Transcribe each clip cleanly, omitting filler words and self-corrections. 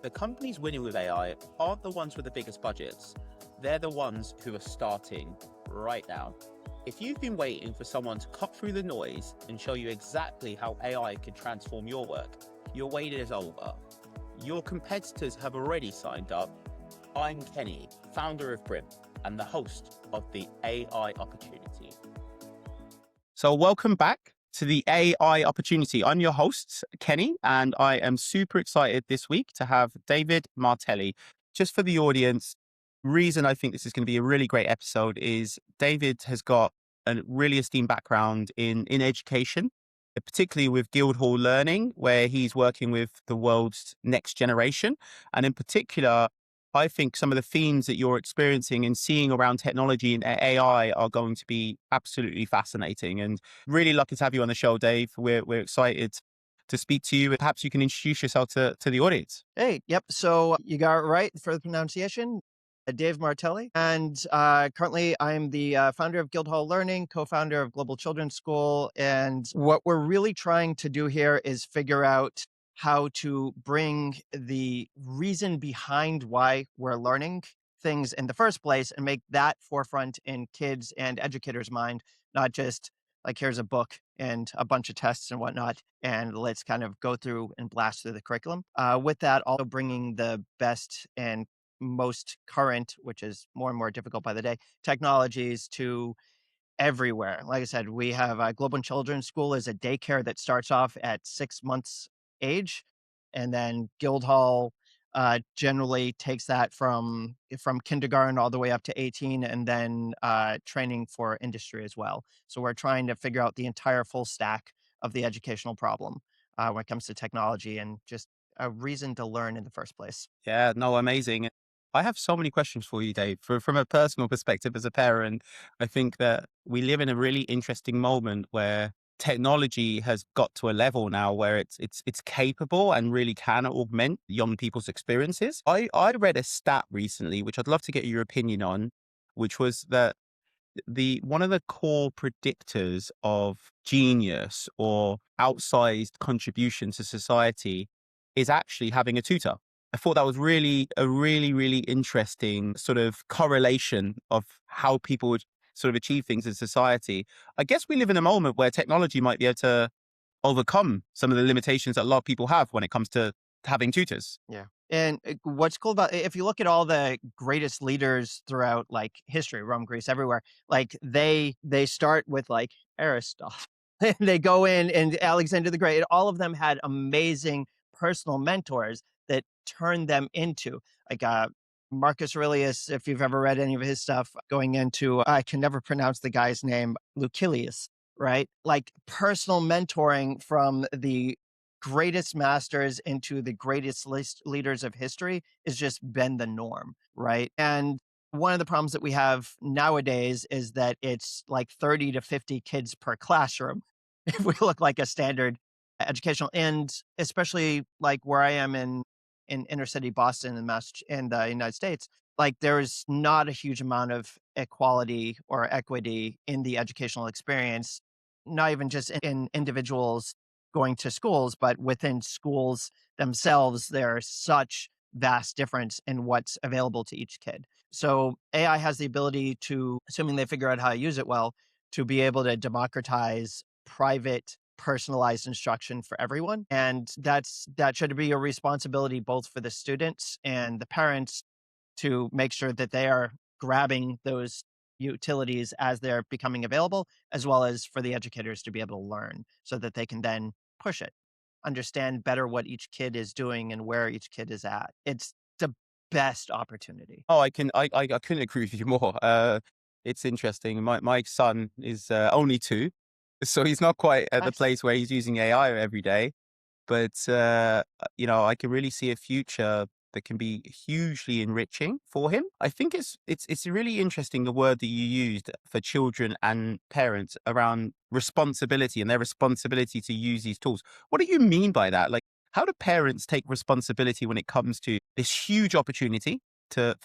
the companies winning with AI aren't the ones with the biggest budgets. They're the ones who are starting right now. If you've been waiting for someone to cut through the noise and show you exactly how AI can transform your work, your wait is over. Your competitors have already signed up. I'm Kenny, founder of Brim and the host of the AI Opportunity. So welcome back to the AI Opportunity. I'm your host, Kenny, and I am super excited this week to have David Martelli. Just for the audience, reason I think this is going to be a really great episode is David has got a really esteemed background in education, particularly with Guildhall Learning, where he's working with the world's next generation. And in particular, I think some of the themes that you're experiencing and seeing around technology and AI are going to be absolutely fascinating. And really lucky to have you on the show, Dave. We're excited to speak to you. Perhaps you can introduce yourself to the audience. Hey, yep. So you got it right for the pronunciation. Dave Martelli. And currently I'm the founder of Guildhall Learning, co-founder of Global Children's School. And what we're really trying to do here is figure out how to bring the reason behind why we're learning things in the first place and make that forefront in kids' and educators' mind, not just like here's a book and a bunch of tests and whatnot, and let's kind of go through and blast through the curriculum. With that, also bringing the best and most current, which is more and more difficult by the day, technologies to everywhere. Like I said, we have Global Children's School is a daycare that starts off at 6 months age, and then Guildhall generally takes that from kindergarten all the way up to 18, and then training for industry as well. So we're trying to figure out the entire full stack of the educational problem when it comes to technology and just a reason to learn in the first place. Yeah, no, amazing. I have so many questions for you, Dave. From a personal perspective as a parent, I think that we live in a really interesting moment where technology has got to a level now where it's capable and really can augment young people's experiences. I read a stat recently, which I'd love to get your opinion on, which was that the one of the core predictors of genius or outsized contribution to society is actually having a tutor. I thought that was really really interesting sort of correlation of how people would sort of achieve things in society. I guess we live in a moment where technology might be able to overcome some of the limitations that a lot of people have when it comes to having tutors. Yeah. And what's cool about if you look at all the greatest leaders throughout like history, Rome, Greece, everywhere, like they start with like Aristotle. They go in and Alexander the Great. All of them had amazing personal mentors that turned them into like Marcus Aurelius, if you've ever read any of his stuff, going into I can never pronounce the guy's name, Lucilius, right? Like personal mentoring from the greatest masters into the greatest leaders of history has just been the norm, right? And one of the problems that we have nowadays is that it's like 30 to 50 kids per classroom if we look like a standard educational, and especially like where I am in inner city Boston and in the United States, like there's not a huge amount of equality or equity in the educational experience, not even just in individuals going to schools, but within schools themselves, there's such vast difference in what's available to each kid. So AI has the ability to, assuming they figure out how to use it well, to be able to democratize private personalized instruction for everyone. And that should be a responsibility both for the students and the parents to make sure that they are grabbing those utilities as they're becoming available, as well as for the educators to be able to learn so that they can then push it, understand better what each kid is doing and where each kid is at. It's the best opportunity. Oh, I couldn't agree with you more. It's interesting. My son is only 2, so he's not quite at the Nice. place where he's using AI every day. But I can really see a future that can be hugely enriching for him. I think it's really interesting the word that you used for children and parents around responsibility and their responsibility to use these tools. What do you mean by that? Like, how do parents take responsibility when it comes to this huge opportunity for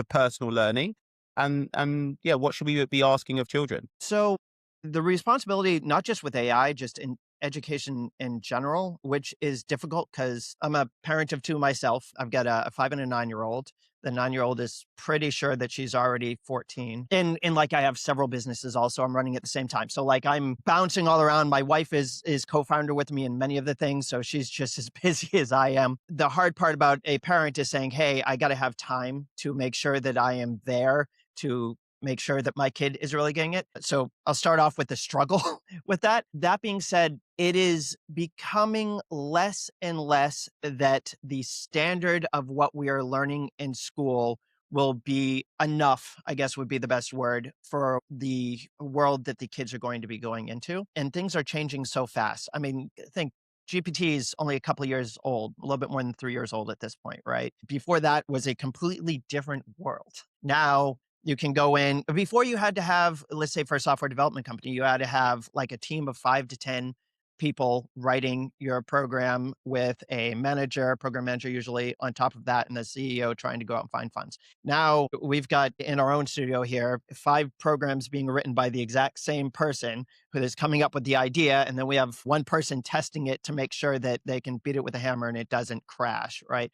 personal learning? And yeah, what should we be asking of children? So the responsibility, not just with AI, just in education in general, which is difficult because I'm a parent of two myself. I've got a 5 and a 9-year-old. The 9-year-old is pretty sure that she's already 14. And like I have several businesses also I'm running at the same time. So like I'm bouncing all around. My wife is co-founder with me in many of the things. So she's just as busy as I am. The hard part about a parent is saying, hey, I got to have time to make sure that I am there to make sure that my kid is really getting it. So I'll start off with the struggle with that. That being said, it is becoming less and less that the standard of what we are learning in school will be enough, I guess would be the best word, for the world that the kids are going to be going into. And things are changing so fast. I mean, think GPT is only a couple of years old, a little bit more than 3 years old at this point, right? Before that was a completely different world. Now you can go in, before you had to have, let's say for a software development company, you had to have like a team of 5 to 10 people writing your program with a manager, program manager usually on top of that, and the CEO trying to go out and find funds. Now we've got in our own studio here 5 programs being written by the exact same person who is coming up with the idea, and then we have one person testing it to make sure that they can beat it with a hammer and it doesn't crash, right?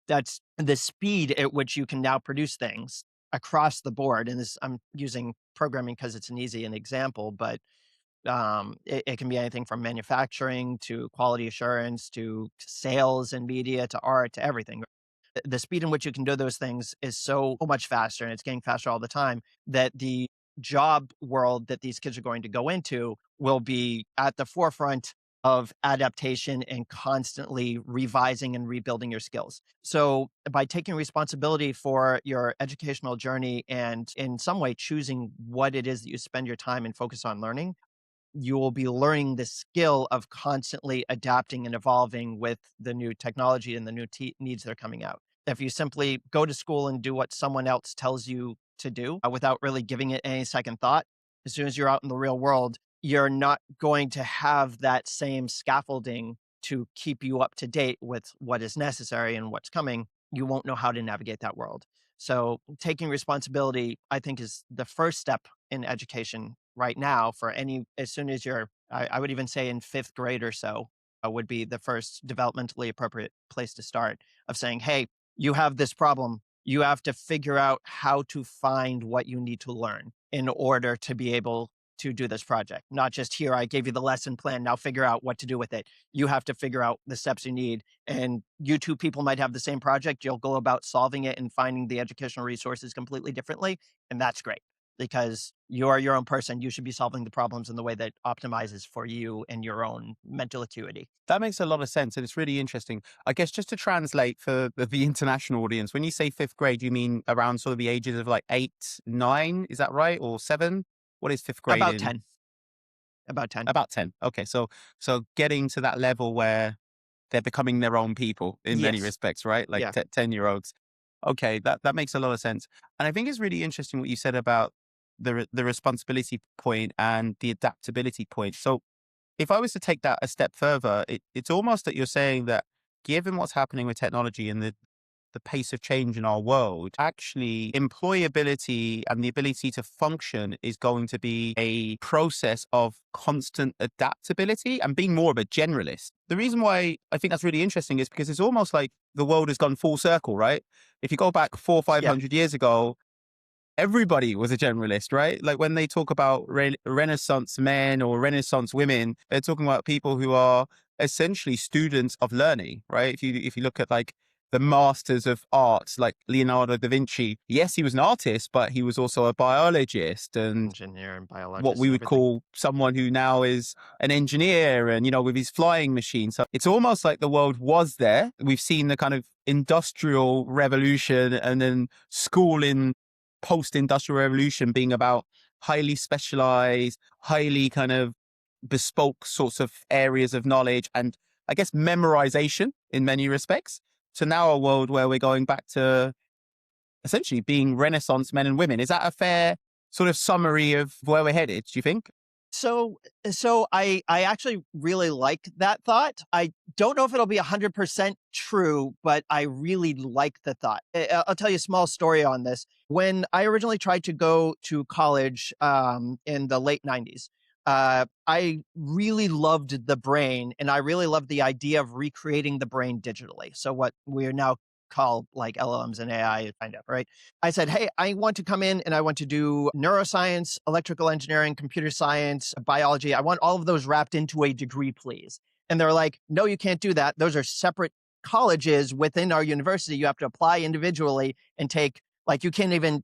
That's the speed at which you can now produce things across the board. And this, I'm using programming because it's an easy an example, but it can be anything from manufacturing to quality assurance to sales and media to art to everything. The speed in which you can do those things is so much faster, and it's getting faster all the time, that the job world that these kids are going to go into will be at the forefront of adaptation and constantly revising and rebuilding your skills. So by taking responsibility for your educational journey and in some way choosing what it is that you spend your time and focus on learning, you will be learning the skill of constantly adapting and evolving with the new technology and the new needs that are coming out. If you simply go to school and do what someone else tells you to do without really giving it any second thought, as soon as you're out in the real world, you're not going to have that same scaffolding to keep you up to date with what is necessary and what's coming. You won't know how to navigate that world. So taking responsibility, I think, is the first step in education right now for any, as soon as you're, I would even say in 5th grade or so, would be the first developmentally appropriate place to start of saying, hey, you have this problem. You have to figure out how to find what you need to learn in order to be able to do this project. Not just here, I gave you the lesson plan. Now figure out what to do with it. You have to figure out the steps you need. And you two people might have the same project. You'll go about solving it and finding the educational resources completely differently. And that's great because you are your own person. You should be solving the problems in the way that optimizes for you and your own mental acuity. That makes a lot of sense. And it's really interesting. I guess just to translate for the international audience, when you say 5th grade, you mean around sort of the ages of like 8, 9, is that right? Or 7? What is 5th grade About in? 10. About 10. About 10. Okay. So getting to that level where they're becoming their own people in many Yes. respects, right? Like Yeah. 10-year-olds. Okay. That makes a lot of sense. And I think it's really interesting what you said about the responsibility point and the adaptability point. So if I was to take that a step further, it's almost that you're saying that given what's happening with technology and the pace of change in our world, actually employability and the ability to function is going to be a process of constant adaptability and being more of a generalist. The reason why I think that's really interesting is because it's almost like the world has gone full circle, right? If you go back 400 or Yeah. 500 years ago, everybody was a generalist, right? Like when they talk about Renaissance men or Renaissance women, they're talking about people who are essentially students of learning, right? If you look at like the masters of arts, like Leonardo da Vinci, yes, he was an artist, but he was also a biologist and Engineer and what biologist we and would everything. call someone who now is an engineer and, with his flying machine. So it's almost like the world was there. We've seen the kind of industrial revolution and then schooling post-industrial revolution being about highly specialized, highly kind of bespoke sorts of areas of knowledge and I guess memorization in many respects. So now a world where we're going back to essentially being Renaissance men and women. Is that a fair sort of summary of where we're headed, do you think? So I actually really like that thought. I don't know if it'll be 100% true, but I really like the thought. I'll tell you a small story on this. When I originally tried to go to college in the late 90s, I really loved the brain, and I really loved the idea of recreating the brain digitally. So what we're now call like LLMs and AI kind of, right? I said, hey, I want to come in and I want to do neuroscience, electrical engineering, computer science, biology. I want all of those wrapped into a degree, please. And they're like, no, you can't do that. Those are separate colleges within our university. You have to apply individually and take, like, you can't even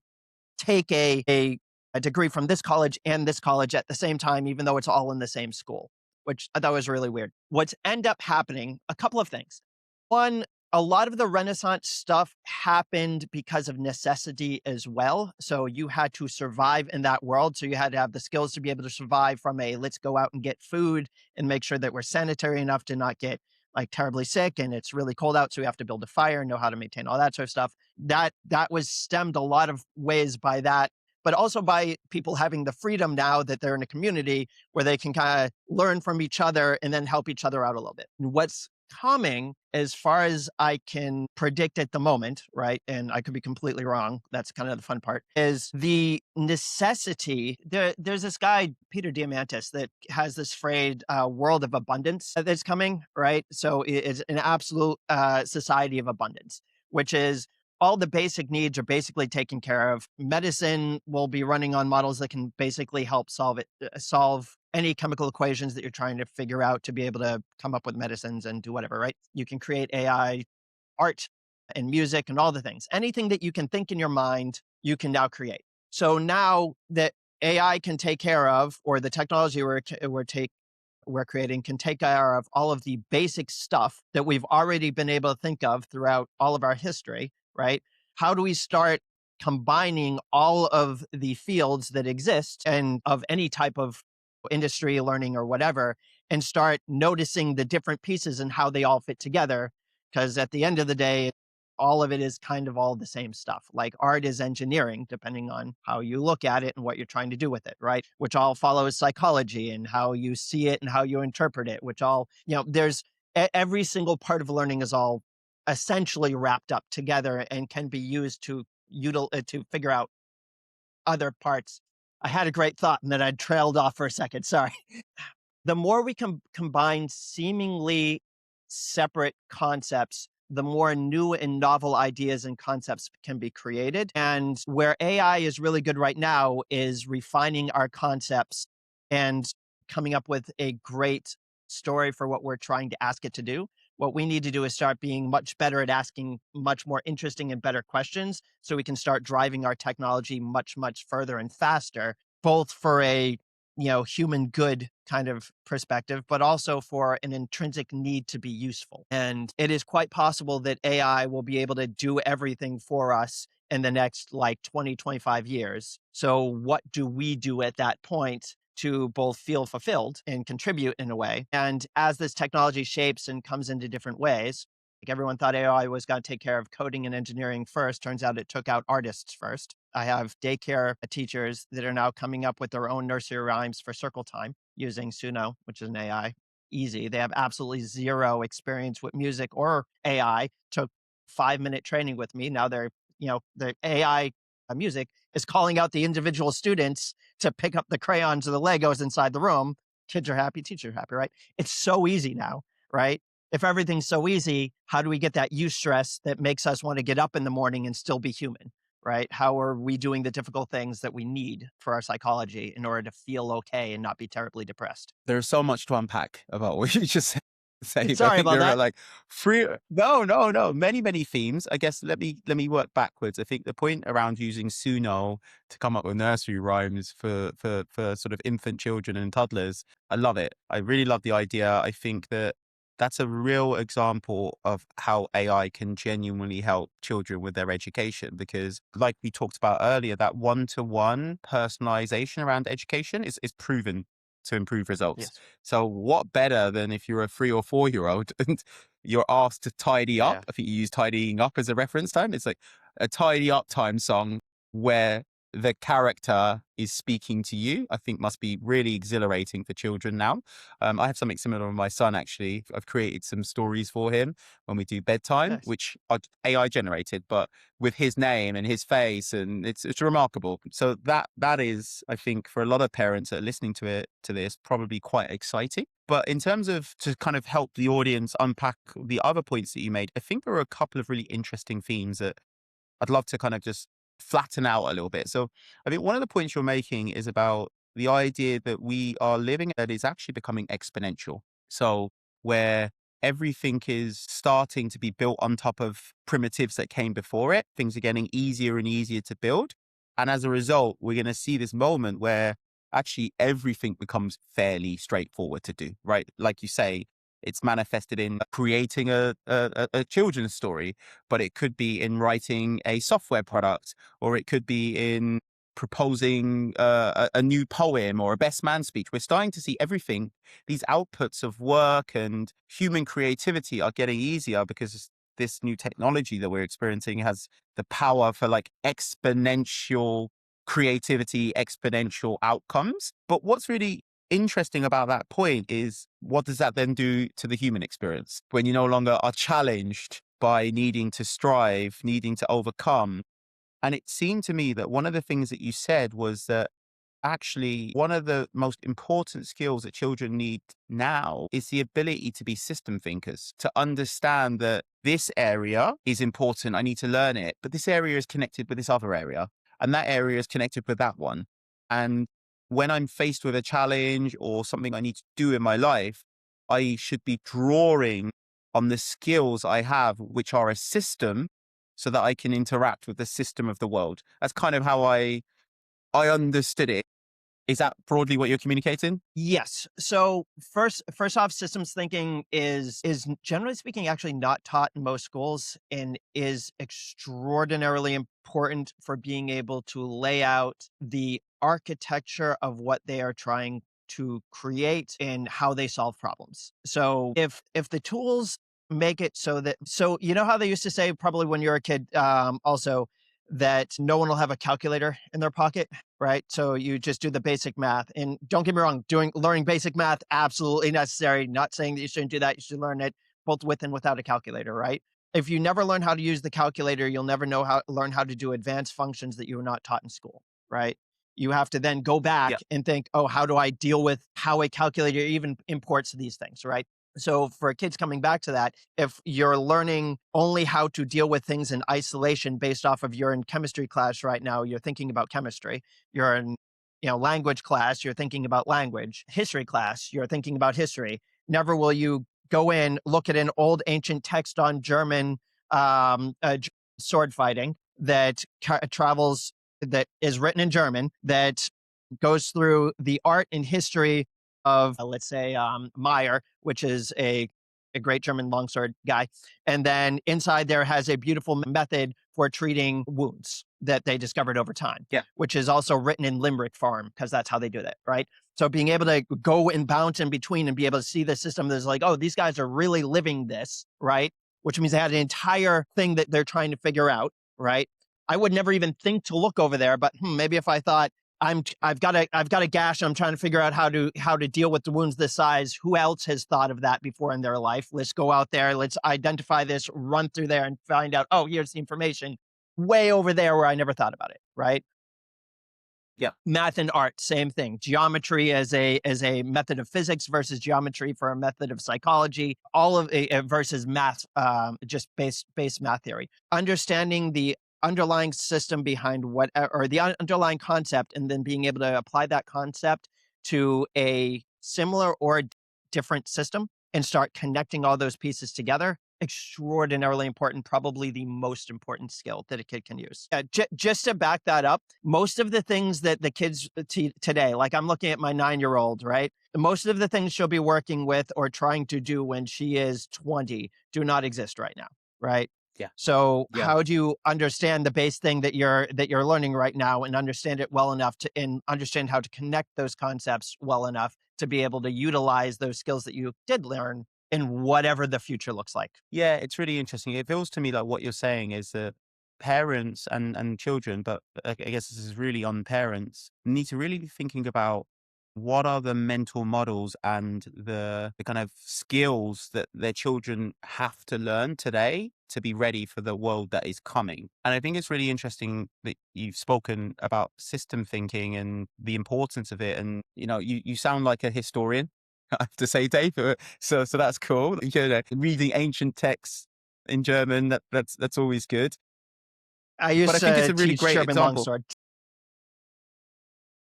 take a degree from this college and this college at the same time, even though it's all in the same school, which I thought was really weird. What's end up happening, a couple of things. One, a lot of the Renaissance stuff happened because of necessity as well. So you had to survive in that world. So you had to have the skills to be able to survive from a let's go out and get food and make sure that we're sanitary enough to not get like terribly sick and it's really cold out. So we have to build a fire, know how to maintain all that sort of stuff. That was stemmed a lot of ways by that, but also by people having the freedom now that they're in a community where they can kind of learn from each other and then help each other out a little bit. What's coming, as far as I can predict at the moment, right? And I could be completely wrong. That's kind of the fun part, is the necessity. There's this guy, Peter Diamandis, that has this phrase, world of abundance that's coming, right? So it's an absolute society of abundance, which is all the basic needs are basically taken care of. Medicine will be running on models that can basically help solve any chemical equations that you're trying to figure out to be able to come up with medicines and do whatever, right? You can create AI art and music and all the things. Anything that you can think in your mind, you can now create. So now that AI can take care of, or the technology we're creating can take care of all of the basic stuff that we've already been able to think of throughout all of our history, right? How do we start combining all of the fields that exist and of any type of industry, learning, or whatever, and start noticing the different pieces and how they all fit together? Because at the end of the day, all of it is kind of all the same stuff. Like art is engineering, depending on how you look at it and what you're trying to do with it, right? Which all follows psychology and how you see it and how you interpret it, which all, there's every single part of learning is all essentially wrapped up together and can be used to figure out other parts. I had a great thought and then I trailed off for a second. Sorry. The more we can combine seemingly separate concepts, the more new and novel ideas and concepts can be created. And where AI is really good right now is refining our concepts and coming up with a great story for what we're trying to ask it to do. What we need to do is start being much better at asking much more interesting and better questions so we can start driving our technology much, much further and faster, both for a human good kind of perspective, but also for an intrinsic need to be useful. And it is quite possible that AI will be able to do everything for us in the next like 20, 25 years. So what do we do at that point to both feel fulfilled and contribute in a way? And as this technology shapes and comes into different ways, like everyone thought AI was going to take care of coding and engineering first. Turns out it took out artists first. I have daycare teachers that are now coming up with their own nursery rhymes for circle time using Suno, which is an AI. Easy. They have absolutely zero experience with music or AI. Took 5-minute training with me. Now the AI music is calling out the individual students to pick up the crayons or the Legos inside the room. Kids are happy, teachers are happy, right? It's so easy now, right? If everything's so easy, how do we get that use stress that makes us want to get up in the morning and still be human, right? How are we doing the difficult things that we need for our psychology in order to feel okay and not be terribly depressed? There's so much to unpack about what you just said. But I Sorry think about there are that. like three. No. Many themes. I guess let me work backwards. I think the point around using Suno to come up with nursery rhymes for sort of infant children and toddlers. I love it. I really love the idea. I think that that's a real example of how AI can genuinely help children with their education, because like we talked about earlier, that one-to-one personalization around education is proven to improve results. Yes. So what better than if you're a 3 or 4-year-old and you're asked to tidy up? Yeah. I think you use tidying up as a reference time. It's like a tidy up time song where the character is speaking to you, I think must be really exhilarating for children now. I have something similar with my son, actually. I've created some stories for him when we do bedtime, Nice. which are AI generated, but with his name and his face, and it's remarkable. So that is, I think, for a lot of parents that are listening to this, probably quite exciting. But in terms of to kind of help the audience unpack the other points that you made, I think there are a couple of really interesting themes that I'd love to kind of just flatten out a little bit. So I think one of the points you're making is about the idea that we are living that is actually becoming exponential. So where everything is starting to be built on top of primitives that came before it, things are getting easier and easier to build. And as a result, we're going to see this moment where actually everything becomes fairly straightforward to do, right? Like you say, it's manifested in creating a children's story, but it could be in writing a software product, or it could be in proposing a new poem or a best man speech. We're starting to see everything. These outputs of work and human creativity are getting easier because this new technology that we're experiencing has the power for like exponential creativity, exponential outcomes. But what's really interesting about that point is, what does that then do to the human experience when you no longer are challenged by needing to strive, needing to overcome? And it seemed to me that one of the things that you said was that actually one of the most important skills that children need now is the ability to be system thinkers, to understand that this area is important, I need to learn it, but this area is connected with this other area, and that area is connected with that one. And when I'm faced with a challenge or something I need to do in my life, I should be drawing on the skills I have, which are a system, so that I can interact with the system of the world. That's kind of how I understood it. Is that broadly what you're communicating? Yes. So first off, systems thinking is generally speaking actually not taught in most schools, and is extraordinarily important for being able to lay out the architecture of what they are trying to create and how they solve problems. So if the tools make it so that, so you know how they used to say probably when you were a kid, also, that no one will have a calculator in their pocket, right? So you just do the basic math. And don't get me wrong, learning basic math, absolutely necessary. Not saying that you shouldn't do that. You should learn it both with and without a calculator, right? If you never learn how to use the calculator, you'll never learn how to do advanced functions that you were not taught in school, right? You have to then go back Yeah. and think, oh, how do I deal with how a calculator even imports these things, right? So for kids coming back to that, if you're learning only how to deal with things in isolation based off of you're in chemistry class right now, you're thinking about chemistry. You're in, language class, you're thinking about language. History class, you're thinking about history. Never will you go in, look at an old ancient text on German sword fighting that travels, that is written in German, that goes through the art and history of, let's say, Meyer, which is a great German longsword guy. And then inside there has a beautiful method for treating wounds that they discovered over time, Yeah. which is also written in limerick form because that's how they do that, right? So being able to go and bounce in between and be able to see the system that's like, oh, these guys are really living this, right? Which means they had an entire thing that they're trying to figure out, right? I would never even think to look over there, but maybe if I thought, I've got a gash. I'm trying to figure out how to deal with the wounds this size. Who else has thought of that before in their life? Let's go out there. Let's identify this, run through there and find out, oh, here's the information way over there where I never thought about it. Right. Yeah. Math and art, same thing. Geometry as a method of physics versus geometry for a method of psychology, all of it versus math, just base math theory. Understanding the underlying system behind what, or the underlying concept, and then being able to apply that concept to a similar or different system and start connecting all those pieces together. Extraordinarily important, probably the most important skill that a kid can use. Just to back that up, most of the things that the kids today, like I'm looking at my 9-year-old, right? Most of the things she'll be working with or trying to do when she is 20 do not exist right now, right? Yeah. So Yeah. how do you understand the base thing that you're learning right now and understand it well enough to, and understand how to connect those concepts well enough to be able to utilize those skills that you did learn in whatever the future looks like? Yeah, it's really interesting. It feels to me like what you're saying is that parents and children, but I guess this is really on parents, need to really be thinking about what are the mental models and the kind of skills that their children have to learn today to be ready for the world that is coming. And I think it's really interesting that you've spoken about system thinking and the importance of it. And, you sound like a historian, I have to say, Dave. So that's cool. Reading ancient texts in German, that's always good. I But I used think it's to a really teach great German example. longsword.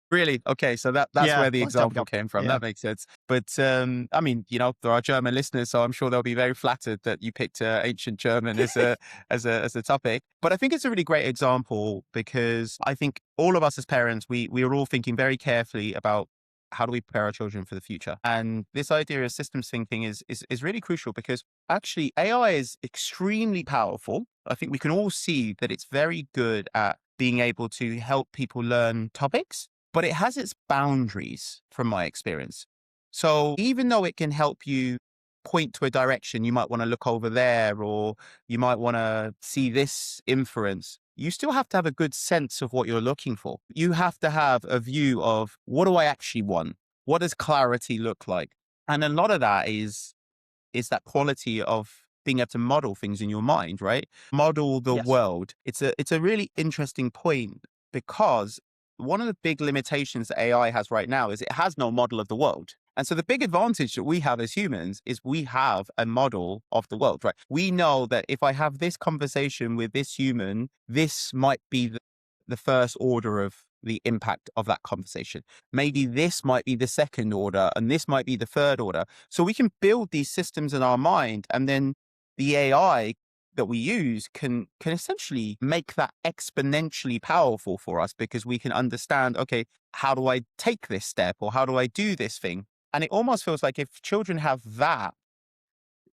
Really? Okay, so that's Yeah, where the long time example ago. came from. Yeah. That makes sense. But I mean, there are German listeners, so I'm sure they'll be very flattered that you picked ancient German as a as a topic. But I think it's a really great example because I think all of us as parents, we are all thinking very carefully about how do we prepare our children for the future. And this idea of systems thinking is really crucial because actually AI is extremely powerful. I think we can all see that it's very good at being able to help people learn topics, but it has its boundaries from my experience. So even though it can help you point to a direction, you might want to look over there, or you might want to see this inference, you still have to have a good sense of what you're looking for. You have to have a view of what do I actually want? What does clarity look like? And a lot of that is that quality of being able to model things in your mind, right? Model the Yes. world. It's a really interesting point because one of the big limitations that AI has right now is it has no model of the world. And so the big advantage that we have as humans is we have a model of the world, right? We know that if I have this conversation with this human, this might be the first order of the impact of that conversation. Maybe this might be the second order and this might be the third order. So we can build these systems in our mind, and then the AI that we use can essentially make that exponentially powerful for us because we can understand, okay, how do I take this step or how do I do this thing? And it almost feels like if children have that,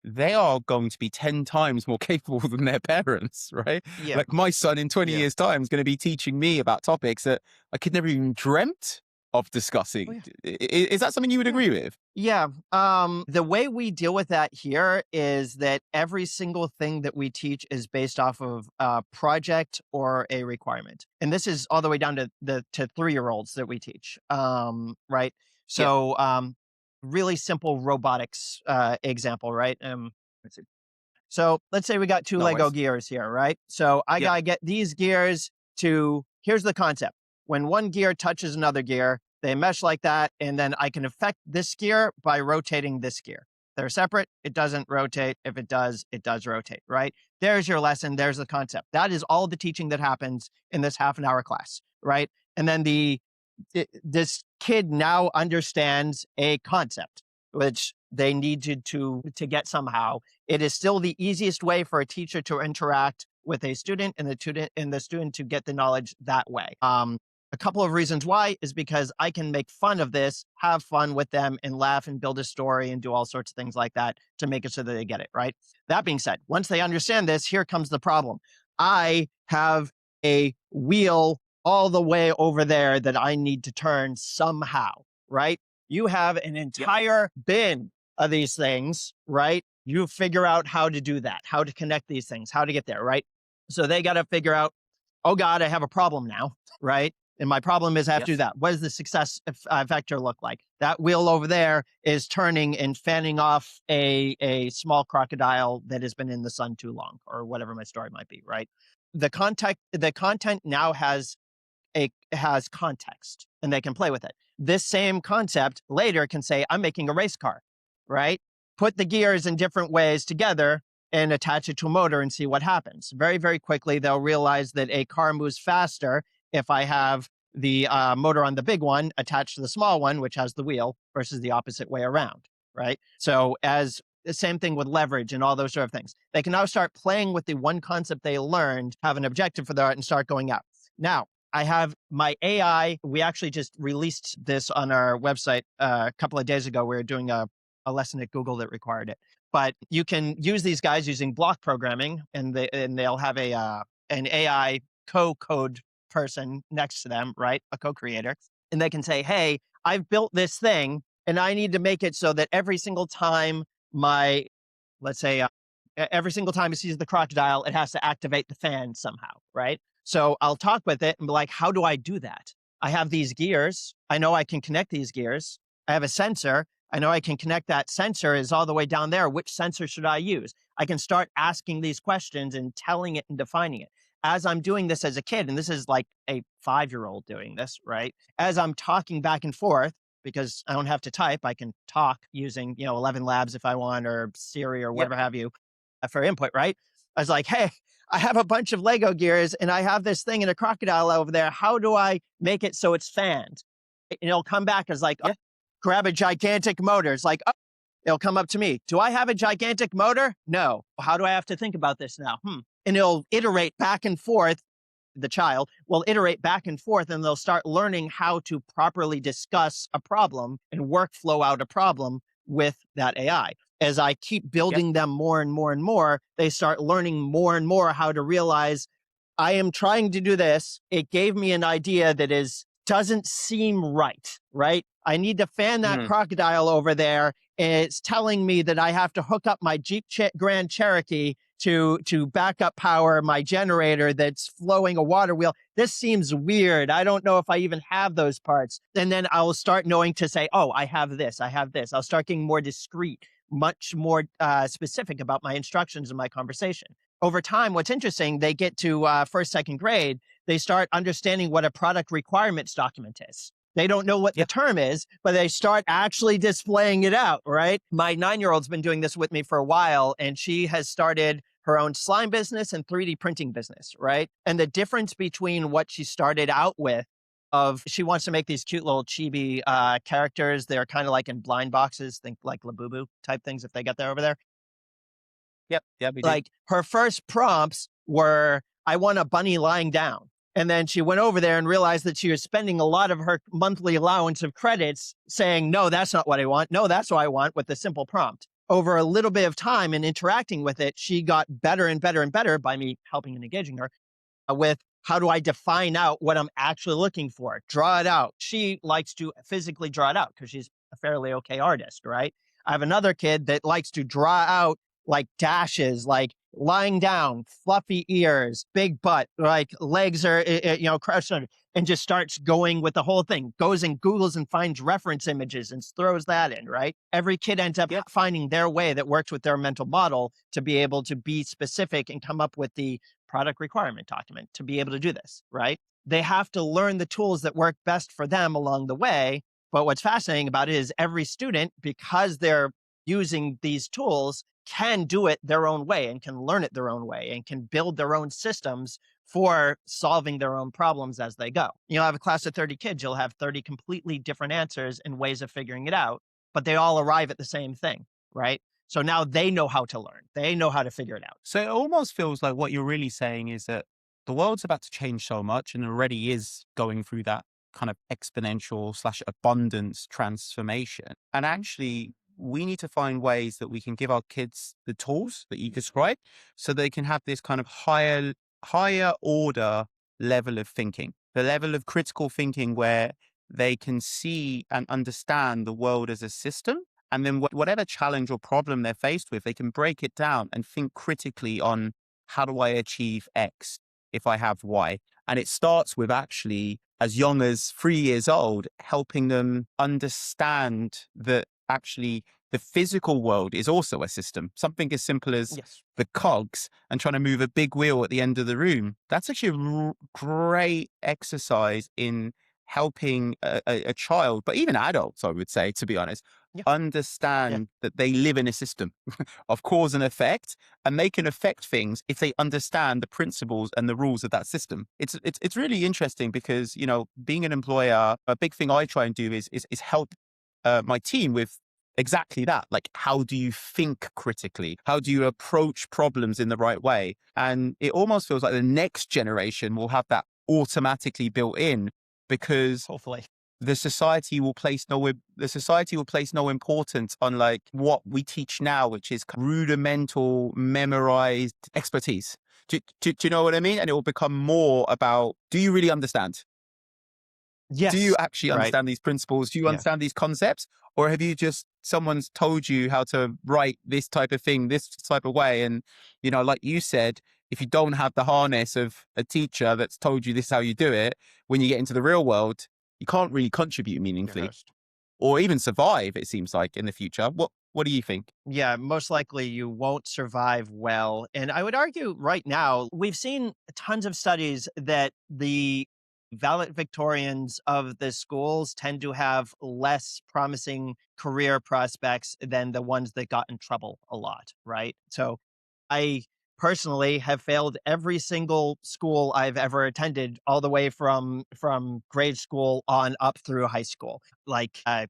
they are going to be 10 times more capable than their parents, right? Yeah. Like my son in 20 Yeah. years' time is going to be teaching me about topics that I could never even dreamt of discussing. Oh, Is that something you would Yeah. agree with? Yeah. The way we deal with that here is that every single thing that we teach is based off of a project or a requirement. And this is all the way down to 3-year-olds that we teach. Right. Yeah. So really simple robotics example, right? Let's see. So let's say we got 2 No Lego worries. gears here, right? So I Yeah. gotta get these gears here's the concept. When one gear touches another gear, they mesh like that, and then I can affect this gear by rotating this gear. They're separate, it doesn't rotate. If it does rotate, right? There's your lesson, there's the concept. That is all the teaching that happens in this half an hour class, right? And then this kid now understands a concept, which they needed to get somehow. It is still the easiest way for a teacher to interact with a student, and the student to get the knowledge that way. A couple of reasons why is because I can make fun of this, have fun with them, and laugh and build a story and do all sorts of things like that to make it so that they get it, right? That being said, once they understand this, here comes the problem. I have a wheel all the way over there that I need to turn somehow, right? You have an entire bin of these things, right? You figure out how to do that, how to connect these things, how to get there, right? So they got to figure out, oh God, I have a problem now, right? And my problem is I have to do Yes. that. What does the success vector look like? That wheel over there is turning and fanning off a small crocodile that has been in the sun too long, or whatever my story might be, right? The content now has context, and they can play with it. This same concept later can say, I'm making a race car, right? Put the gears in different ways together and attach it to a motor and see what happens. Very, very quickly, they'll realize that a car moves faster if I have the motor on the big one attached to the small one, which has the wheel, versus the opposite way around, right? So as the same thing with leverage and all those sort of things. They can now start playing with the one concept they learned, have an objective for that, and start going out. Now, I have my AI. We actually just released this on our website a couple of days ago. We were doing a lesson at Google that required it. But you can use these guys using block programming, and they'll have an AI code person next to them, right? A co-creator. And they can say, hey, I've built this thing, and I need to make it so that every single time let's say Every single time it sees the crocodile, it has to activate the fan somehow, right? So I'll talk with it and be like, how do I do that? I have these gears. I know I can connect these gears. I have a sensor. I know I can connect that sensor is all the way down there. Which sensor should I use? I can start asking these questions and telling it and defining it. As I'm doing this as a kid, and this is like a 5-year-old doing this, right? As I'm talking back and forth, because I don't have to type, I can talk using, 11 Labs if I want, or Siri or Yep. whatever have you for input, right? I was like, hey, I have a bunch of Lego gears and I have this thing in a crocodile over there. How do I make it so it's fanned? And it'll come back as like, Yeah. grab a gigantic motor. It's like, it'll come up to me. Do I have a gigantic motor? No. How do I have to think about this now? And it'll iterate back and forth. The child will iterate back and forth, and they'll start learning how to properly discuss a problem and workflow out a problem with that AI. As I keep building them more and more and more, they start learning more and more how to realize I am trying to do this. It gave me an idea that doesn't seem right, right? I need to fan that crocodile over there. And it's telling me that I have to hook up my Jeep Grand Cherokee to backup power my generator that's flowing a water wheel. This seems weird. I don't know if I even have those parts. And then I'll start knowing to say, oh, I have this. I'll start getting more discreet, much more specific about my instructions in my conversation. Over time, what's interesting, they get to first, second grade, they start understanding what a product requirements document is. They don't know what the term is, but they start actually displaying it out, right? My 9-year-old's been doing this with me for a while, and she has started her own slime business and 3D printing business, right? And the difference between what she started out with she wants to make these cute little chibi characters. They're kind of like in blind boxes, think like Labubu type things if they get there over there. Yep. We do. Like her first prompts were, I want a bunny lying down. And then she went over there and realized that she was spending a lot of her monthly allowance of credits saying, no, that's not what I want. No, that's what I want, with the simple prompt. Over a little bit of time and interacting with it, she got better and better and better by me helping and engaging her with how do I define out what I'm actually looking for? Draw it out. She likes to physically draw it out because she's a fairly okay artist, right? I have another kid that likes to draw out like dashes, like lying down, fluffy ears, big butt, like legs are, crouched under, and just starts going with the whole thing, goes and Googles and finds reference images and throws that in, right? Every kid ends up finding their way that works with their mental model to be able to be specific and come up with the product requirement document to be able to do this, right? They have to learn the tools that work best for them along the way. But what's fascinating about it is every student, because they're using these tools, can do it their own way and can learn it their own way and can build their own systems for solving their own problems as they go. You'll have a class of 30 kids, you'll have 30 completely different answers and ways of figuring it out, but they all arrive at the same thing, right? So now they know how to learn. They know how to figure it out. So it almost feels like what you're really saying is that the world's about to change so much and already is going through that kind of exponential / abundance transformation. And actually, we need to find ways that we can give our kids the tools that you described so they can have this kind of higher order level of thinking, the level of critical thinking where they can see and understand the world as a system. And then whatever challenge or problem they're faced with, they can break it down and think critically on how do I achieve X if I have Y. And it starts with actually as young as 3 years old, helping them understand that actually the physical world is also a system. Something as simple as the cogs and trying to move a big wheel at the end of the room. That's actually a great exercise in helping a child, but even adults, I would say, to be honest, understand that they live in a system of cause and effect, and they can affect things if they understand the principles and the rules of that system. It's really interesting because, being an employer, a big thing I try and do is help my team with exactly that. Like, how do you think critically? How do you approach problems in the right way? And it almost feels like the next generation will have that automatically built in, because hopefully the society will place no importance on like what we teach now, which is rudimental memorized expertise. Do you know what I mean? And it will become more about, do you really understand? Do you Yes. actually Right. understand these principles? Do you Yeah. understand these concepts? Or have you just, someone's told you how to write this type of thing, this type of way? And, like you said, if you don't have the harness of a teacher that's told you this is how you do it, when you get into the real world, you can't really contribute Your meaningfully host. or even survive, it seems like, in the future. What do you think? Yeah, most likely you won't survive well. And I would argue right now, we've seen tons of studies that the valedictorians of the schools tend to have less promising career prospects than the ones that got in trouble a lot, right? So I personally have failed every single school I've ever attended, all the way from grade school on up through high school. Like I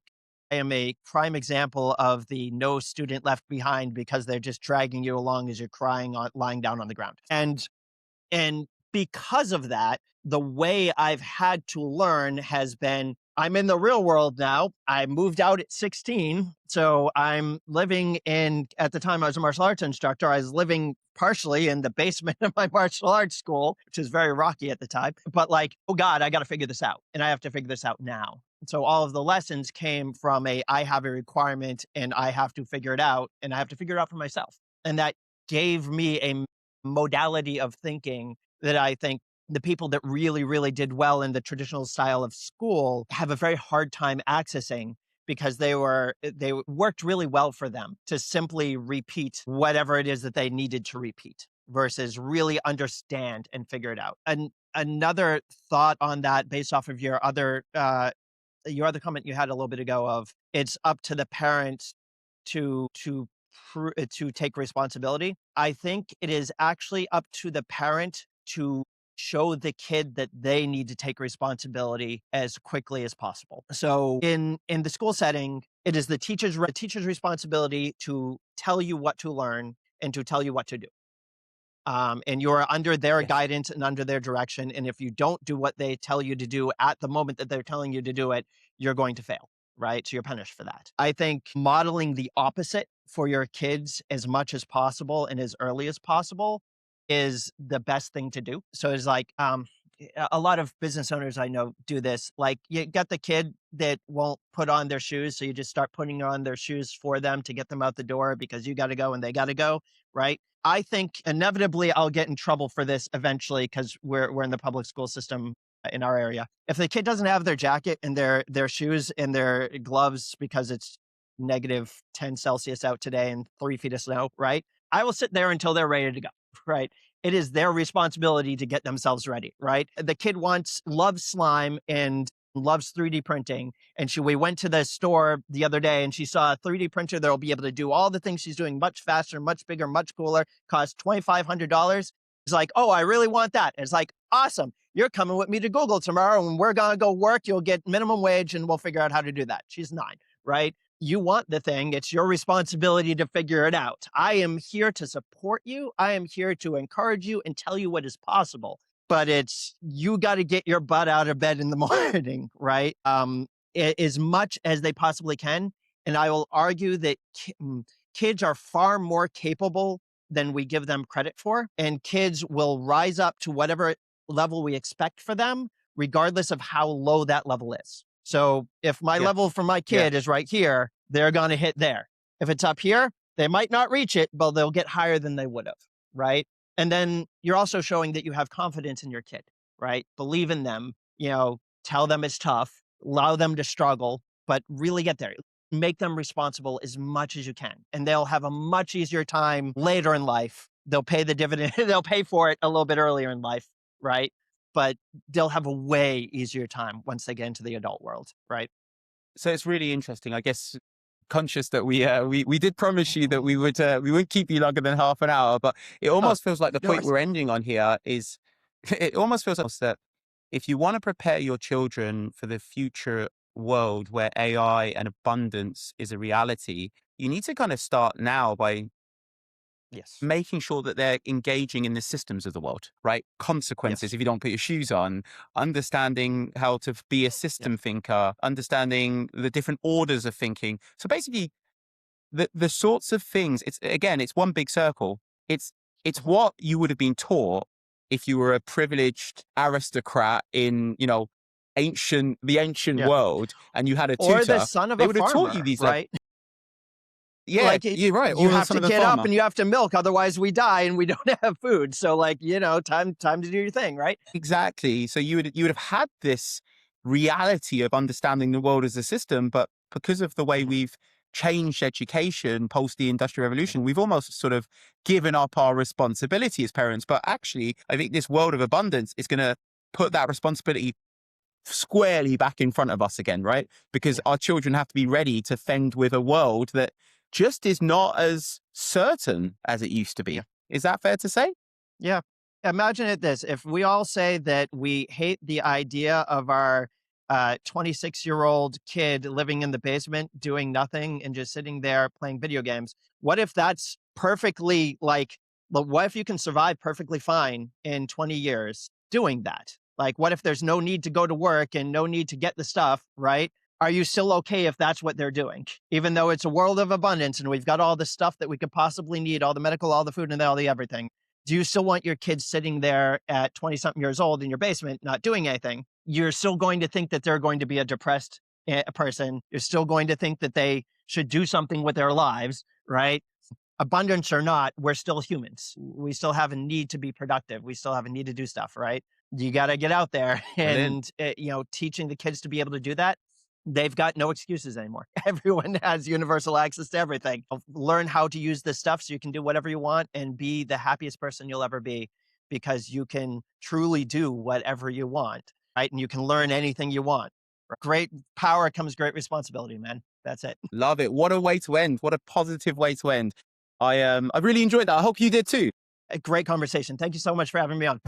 am a prime example of the no student left behind, because they're just dragging you along as you're crying on lying down on the ground. And because of that, the way I've had to learn has been, I'm in the real world now. I moved out at 16. So I'm living at the time I was a martial arts instructor, I was living partially in the basement of my martial arts school, which is very rocky at the time. But like, oh God, I got to figure this out. And I have to figure this out now. So all of the lessons came from I have a requirement and I have to figure it out, and I have to figure it out for myself. And that gave me a modality of thinking that I think the people that really, really did well in the traditional style of school have a very hard time accessing, because they worked really well for them to simply repeat whatever it is that they needed to repeat versus really understand and figure it out. And another thought on that, based off of your other comment you had a little bit ago, of it's up to the parents to take responsibility. I think it is actually up to the parent to show the kid that they need to take responsibility as quickly as possible. So in the school setting, it is the teacher's responsibility to tell you what to learn and to tell you what to do. And you're under their Yes. guidance and under their direction. And if you don't do what they tell you to do at the moment that they're telling you to do it, you're going to fail, right? So you're punished for that. I think modeling the opposite for your kids as much as possible and as early as possible is the best thing to do. So it's like, a lot of business owners I know do this. Like, you got the kid that won't put on their shoes, so you just start putting on their shoes for them to get them out the door, because you got to go and they got to go, right? I think inevitably I'll get in trouble for this eventually, because we're in the public school system in our area. If the kid doesn't have their jacket and their shoes and their gloves because it's -10 Celsius out today and 3 feet of snow, right? I will sit there until they're ready to go, right? It is their responsibility to get themselves ready, right? The kid loves slime and loves 3D printing. And we went to the store the other day and she saw a 3D printer that will be able to do all the things she's doing much faster, much bigger, much cooler, cost $2,500. It's like, oh, I really want that. And it's like, awesome. You're coming with me to Google tomorrow and we're going to go work. You'll get minimum wage and we'll figure out how to do that. She's 9, right? You want the thing. It's your responsibility to figure it out. I am here to support you. I am here to encourage you and tell you what is possible. But you got to get your butt out of bed in the morning, right? As much as they possibly can. And I will argue that kids are far more capable than we give them credit for. And kids will rise up to whatever level we expect for them, regardless of how low that level is. So if my Yeah. level for my kid is right here, they're going to hit there. If it's up here, they might not reach it, but they'll get higher than they would have, right? And then you're also showing that you have confidence in your kid, right? Believe in them, tell them it's tough, allow them to struggle, but really get there. Make them responsible as much as you can. And they'll have a much easier time later in life. They'll pay the dividend, they'll pay for it a little bit earlier in life, right? But they'll have a way easier time once they get into the adult world, right? So it's really interesting. I guess, conscious that we did promise you that we wouldn't keep you longer than half an hour, but it almost feels like the point we're ending on here is it almost feels like that if you want to prepare your children for the future world where AI and abundance is a reality, you need to kind of start now by making sure that they're engaging in the systems of the world, right? Consequences if you don't put your shoes on, understanding how to be a system thinker, understanding the different orders of thinking. So basically, the sorts of things, it's one big circle. It's what you would have been taught if you were a privileged aristocrat in, the ancient Yeah. world and you had a Or the tutor, son of they a would have taught you farmer, these right? Yeah, Like you're right. you Or the have son to of the get up farmer. and you have to milk, otherwise we die and we don't have food. So like, time to do your thing, right? Exactly. So you would have had this reality of understanding the world as a system, but because of the way we've changed education post the Industrial Revolution, we've almost sort of given up our responsibility as parents. But actually, I think this world of abundance is going to put that responsibility squarely back in front of us again, right? Because our children have to be ready to fend with a world that just is not as certain as it used to be. Yeah. Is that fair to say? Yeah. Imagine it this. If we all say that we hate the idea of our 26-year-old kid living in the basement doing nothing and just sitting there playing video games, what if that's perfectly what if you can survive perfectly fine in 20 years doing that? Like, what if there's no need to go to work and no need to get the stuff, right? Are you still okay if that's what they're doing? Even though it's a world of abundance and we've got all the stuff that we could possibly need, all the medical, all the food, and all the everything. Do you still want your kids sitting there at 20 something years old in your basement, not doing anything? You're still going to think that they're going to be a depressed person. You're still going to think that they should do something with their lives, right? Abundance or not, we're still humans. We still have a need to be productive. We still have a need to do stuff, right? You got to get out there and, teaching the kids to be able to do that. They've got no excuses anymore. Everyone has universal access to everything. Learn how to use this stuff so you can do whatever you want and be the happiest person you'll ever be, because you can truly do whatever you want, right? And you can learn anything you want. Great power comes great responsibility, man. That's it. Love it. What a way to end. What a positive way to end. I really enjoyed that. I hope you did too. A great conversation. Thank you so much for having me on.